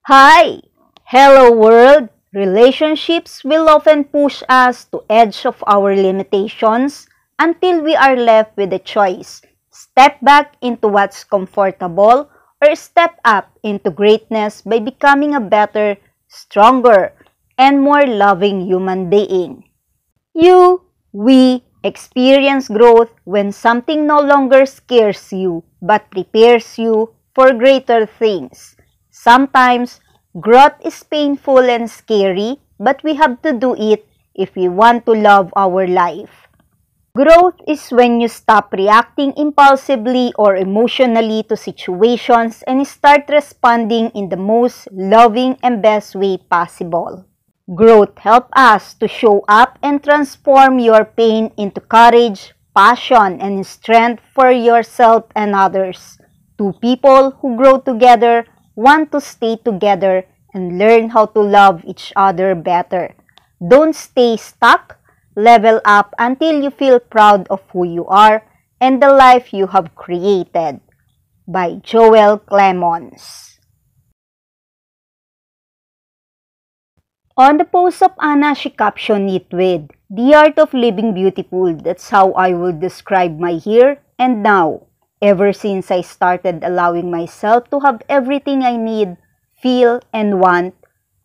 Hi! Hello world! Relationships will often push us to edge of our limitations until we are left with a choice. Step back into what's comfortable or step up into greatness by becoming a better, stronger, and more loving human being. We experience growth when something no longer scares you but prepares you for greater things. Sometimes, growth is painful and scary, but we have to do it if we want to love our life. Growth is when you stop reacting impulsively or emotionally to situations and start responding in the most loving and best way possible. Growth helps us to show up and transform your pain into courage, passion, and strength for yourself and others. Two people who grow together want to stay together and learn how to love each other better. Don't stay stuck. Level up until you feel proud of who you are and the life you have created. By Joel Clemons. On the post of Anna, she captioned it with, "The art of living beautiful, that's how I would describe my here and now. Ever since I started allowing myself to have everything I need, feel, and want,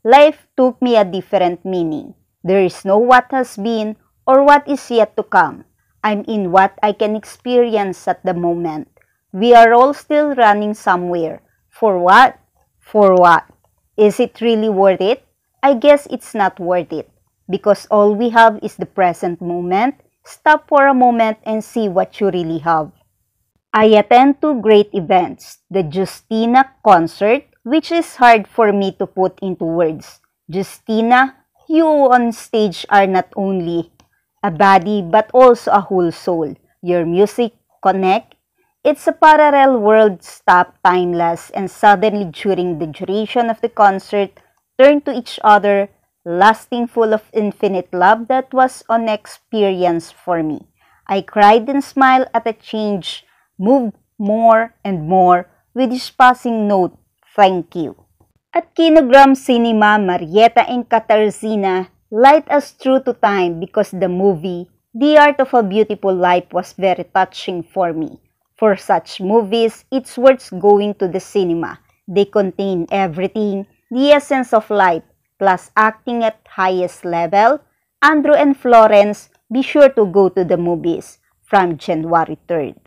life took me a different meaning. There is no what has been or what is yet to come. I'm in what I can experience at the moment. We are all still running somewhere. For what? For what? Is it really worth it? I guess it's not worth it. Because all we have is the present moment. Stop for a moment and see what you really have." I attend two great events, the Justina concert, which is hard for me to put into words. Justina, you on stage are not only a body but also a whole soul. Your music connect. It's a parallel world, stop, timeless, and suddenly during the duration of the concert, turn to each other, lasting full of infinite love that was an experience for me. I cried and smiled at a change, moved more and more with each passing note, thank you. At Kinogram Cinema, Marietta and Katarzyna light us through to time because the movie, The Art of a Beautiful Life, was very touching for me. For such movies, it's worth going to the cinema. They contain everything, the essence of life, plus acting at highest level. Andrew and Florence, be sure to go to the movies from January 3rd.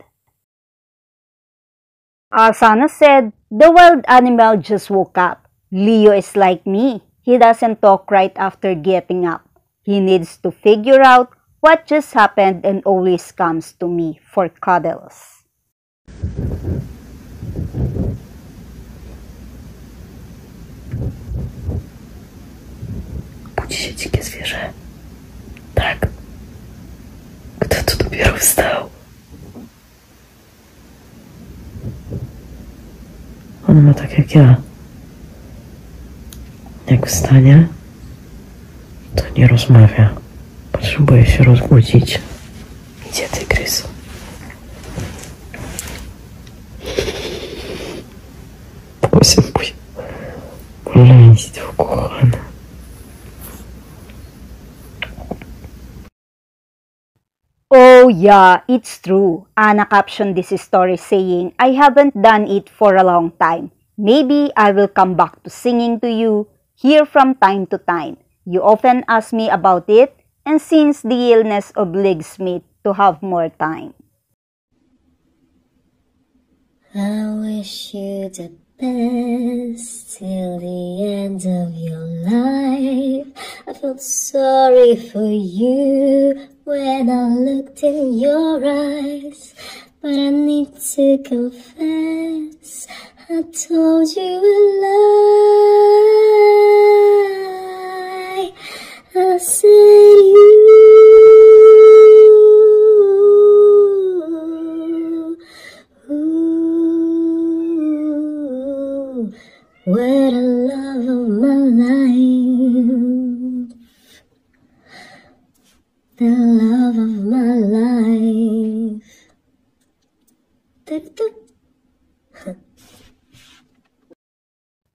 Asana said, "The wild animal just woke up. Leo is like me. He doesn't talk right after getting up. He needs to figure out what just happened and always comes to me for cuddles." Budzi się dzikie zwierzę. Tak. Kto tu dopiero wstał? On ma tak jak ja. Jak wstanie, to nie rozmawia. Potrzebuje się rozbudzić. Idzie tygrys. Posypuj. Maleństwo kochane. Oh yeah, it's true. Anna captioned this story saying, "I haven't done it for a long time. Maybe I will come back to singing to you here from time to time. You often ask me about it, and since the illness obliges me to have more time." I wish you the best till the end of your life. I felt sorry for you when I looked in your eyes, but I need to confess, I told you a lie. I said were the love of my life, the love of my life.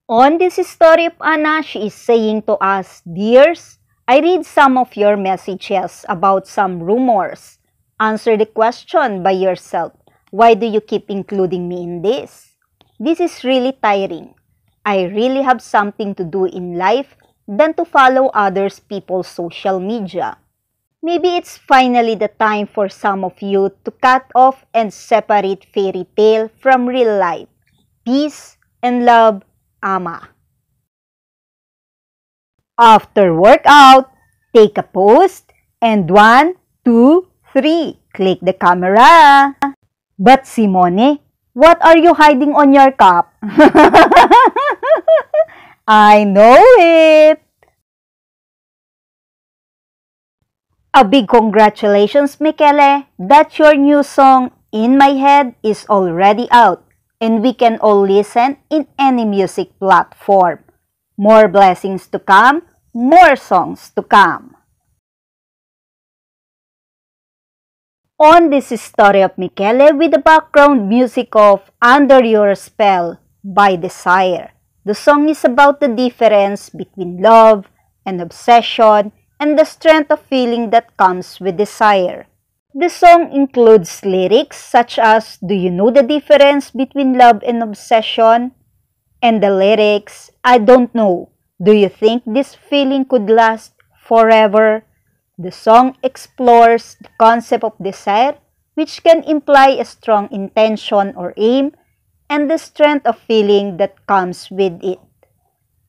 On this story of Anna, she is saying to us, "Dears, I read some of your messages about some rumors. Answer the question by yourself. Why do you keep including me in this? This is really tiring. I really have something to do in life than to follow others people's social media. Maybe it's finally the time for some of you to cut off and separate fairy tale from real life. Peace and love, Ama." After workout, take a pose and 1, 2, 3, click the camera. But Simone, what are you hiding on your cup? I know it! A big congratulations, Michele, that your new song, In My Head, is already out and we can all listen in any music platform. More blessings to come, more songs to come. On this story of Michele with the background music of Under Your Spell by Desire. The song is about the difference between love and obsession and the strength of feeling that comes with desire. The song includes lyrics such as, "Do you know the difference between love and obsession?" And the lyrics, "I don't know. Do you think this feeling could last forever?" The song explores the concept of desire, which can imply a strong intention or aim, and the strength of feeling that comes with it.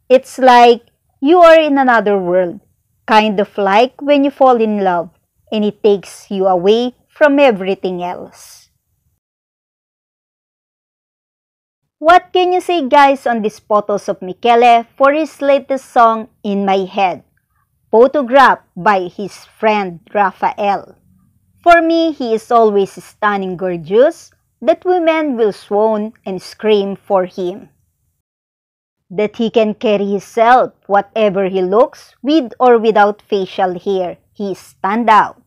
It's like you are in another world, kind of like when you fall in love, and it takes you away from everything else. What can you say, guys, on these photos of Michele for his latest song, In My Head? Photographed by his friend Rafael. For me, he is always stunning gorgeous that women will swoon and scream for him. That he can carry himself, whatever he looks, with or without facial hair, he stand out.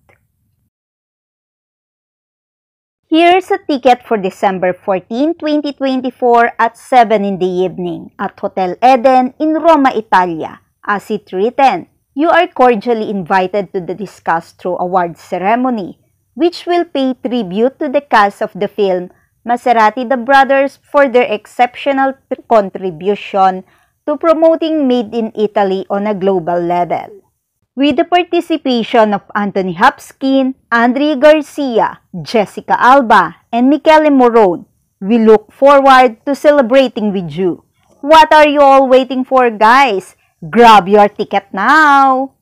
Here's a ticket for December 14, 2024 at 7 in the evening at Hotel Eden in Roma, Italia. As it written, you are cordially invited to the Discuss Through Awards ceremony, which will pay tribute to the cast of the film Maserati the Brothers for their exceptional contribution to promoting Made in Italy on a global level. With the participation of Anthony Hopkins, Andre Garcia, Jessica Alba, and Michele Morrone, we look forward to celebrating with you. What are you all waiting for, guys? Grab your ticket now!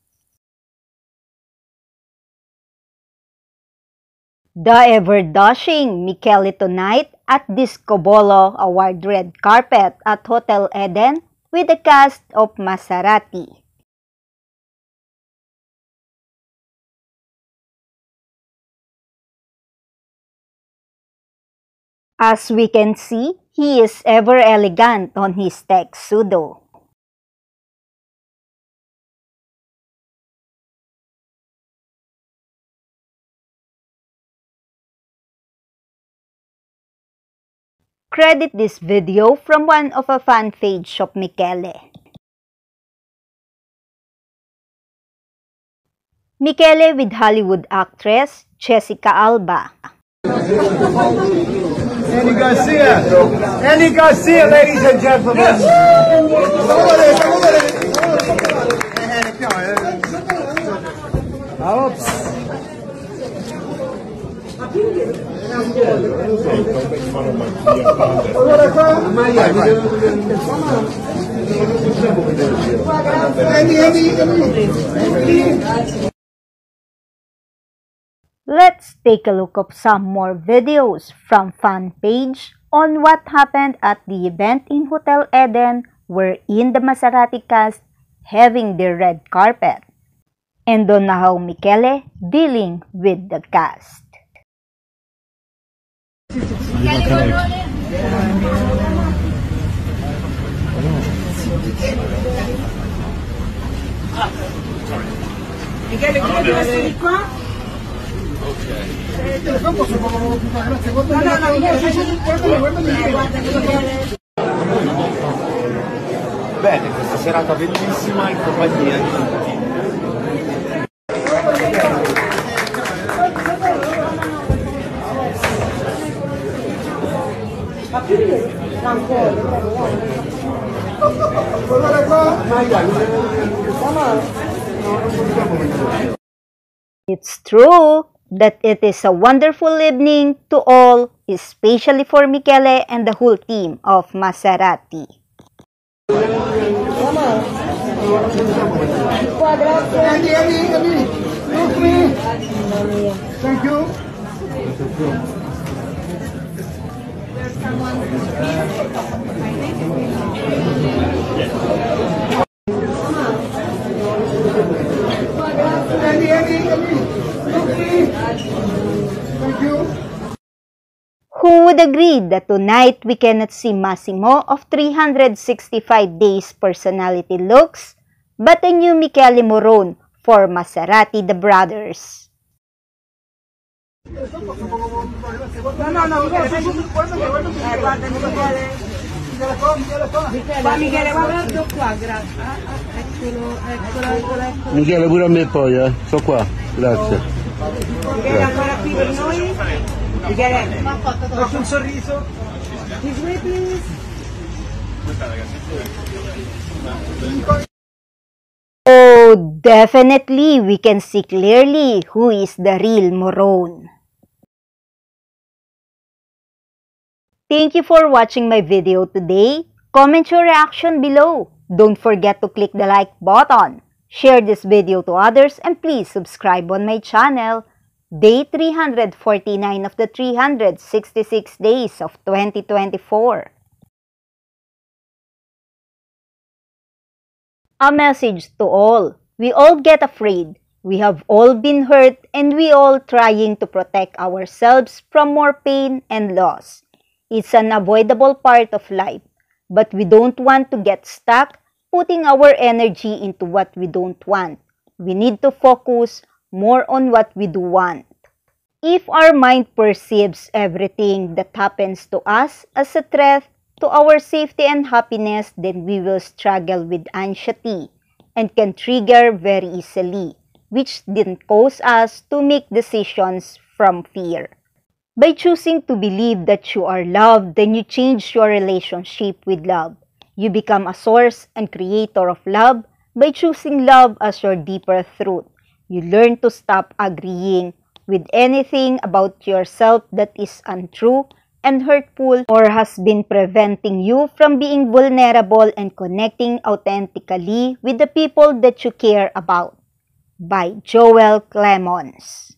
The ever-dashing Michele tonight at Disco Bolo Award Red Carpet at Hotel Eden with the cast of Maserati. As we can see, he is ever elegant on his tuxedo. Credit this video from one of a fan page of Michele. Michele with Hollywood actress Jessica Alba. Andy Garcia! Andy Garcia, ladies and gentlemen! Oops. Let's take a look of some more videos from fan page on what happened at the event in Hotel Eden wherein the Maserati cast having their red carpet, and on how Michele dealing with the cast. Michele, quindi essere qua? Ok. No, guarda che bene questa serata bellissima in compagnia di tutti. It's true that it is a wonderful evening to all, especially for Michele and the whole team of Maserati. Thank you. Who would agree that tonight we cannot see Massimo of 365 Days personality looks, but a new Michele Morone for Maserati the Brothers? Michele, guarda qua, grazie. Eccolo. Michele, pure a me poi, sto qua, grazie. Michele, ancora qui per noi? Michele, faccio un sorriso. This way, please. Oh, definitely we can see clearly who is the real Morone. Thank you for watching my video today. Comment your reaction below. Don't forget to click the like button. Share this video to others and please subscribe on my channel. Day 349 of the 366 days of 2024. A message to all. We all get afraid. We have all been hurt and we all trying to protect ourselves from more pain and loss. It's an unavoidable part of life, but we don't want to get stuck putting our energy into what we don't want. We need to focus more on what we do want. If our mind perceives everything that happens to us as a threat to our safety and happiness, then we will struggle with anxiety and can trigger very easily, which then cause us to make decisions from fear. By choosing to believe that you are loved, then you change your relationship with love. You become a source and creator of love by choosing love as your deeper truth. You learn to stop agreeing with anything about yourself that is untrue and hurtful or has been preventing you from being vulnerable and connecting authentically with the people that you care about. By Joel Clemons.